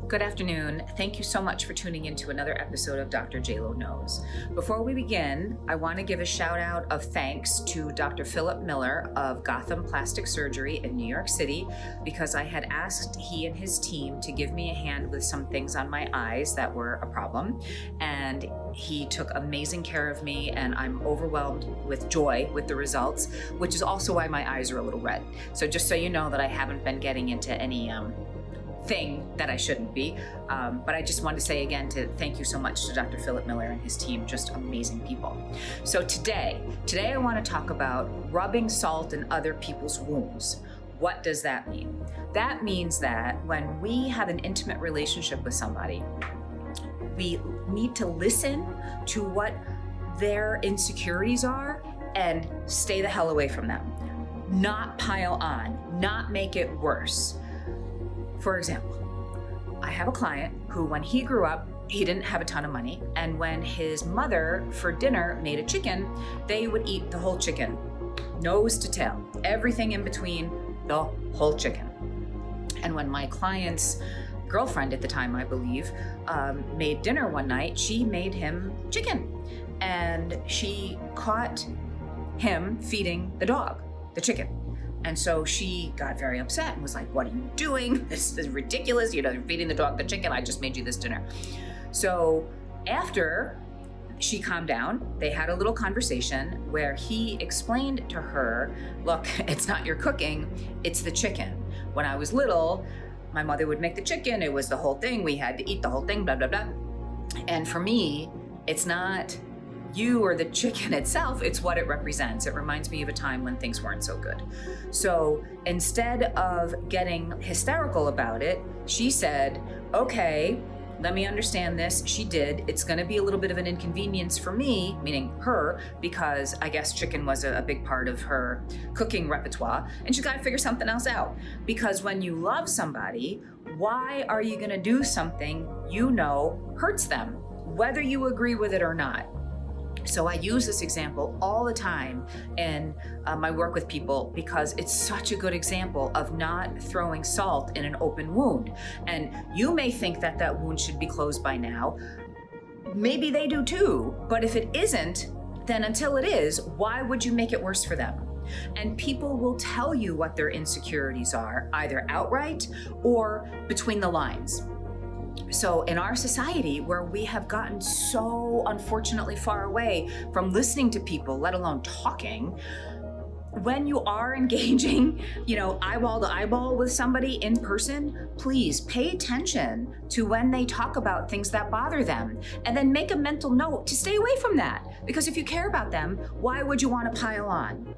Good afternoon. Thank you so much for tuning into another episode of Dr. Jloknows. Before we begin, I want to give a shout out of thanks to Dr. Philip Miller of Gotham Plastic Surgery in New York City, because I had asked he and his team to give me a hand with some things on my eyes that were a problem. And he took amazing care of me, and I'm overwhelmed with joy with the results, which is also why my eyes are a little red. So just so you know that I haven't been getting into any thing that I shouldn't be. But I just want to say again to thank you so much to Dr. Philip Miller and his team, just amazing people. So today I want to talk about rubbing salt in other people's wounds. What does that mean? That means that when we have an intimate relationship with somebody, we need to listen to what their insecurities are and stay the hell away from them. Not pile on, not make it worse. For example, I have a client who, when he grew up, he didn't have a ton of money. And when his mother for dinner made a chicken, they would eat the whole chicken, nose to tail, everything in between, the whole chicken. And when my client's girlfriend at the time, I believe, made dinner one night, she made him chicken. And she caught him feeding the dog the chicken. And so she got very upset and was like, "What are you doing? This is ridiculous. You're feeding the dog the chicken. I just made you this dinner." So after she calmed down, they had a little conversation where he explained to her, "Look, it's not your cooking, it's the chicken. When I was little, my mother would make the chicken. It was the whole thing. We had to eat the whole thing, blah, blah, blah. And for me, it's not you or the chicken itself, it's what it represents. It reminds me of a time when things weren't so good." So instead of getting hysterical about it, she said, "Okay, let me understand this." She did. "It's going to be a little bit of an inconvenience for me," meaning her, because I guess chicken was a big part of her cooking repertoire, and she's got to figure something else out. Because when you love somebody, why are you going to do something you know hurts them, whether you agree with it or not? So I use this example all the time in my work with people, because it's such a good example of not throwing salt in an open wound. And you may think that that wound should be closed by now. Maybe they do too. But if it isn't, then until it is, why would you make it worse for them? And people will tell you what their insecurities are, either outright or between the lines. So in our society, where we have gotten so unfortunately far away from listening to people, let alone talking, when you are engaging, eyeball to eyeball with somebody in person, please pay attention to when they talk about things that bother them, and then make a mental note to stay away from that. Because if you care about them, why would you want to pile on?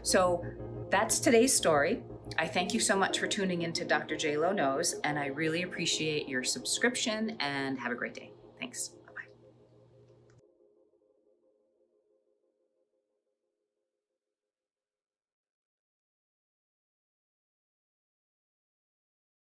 So that's today's story. I thank you so much for tuning into Dr. Jloknows, and I really appreciate your subscription, and have a great day. Thanks.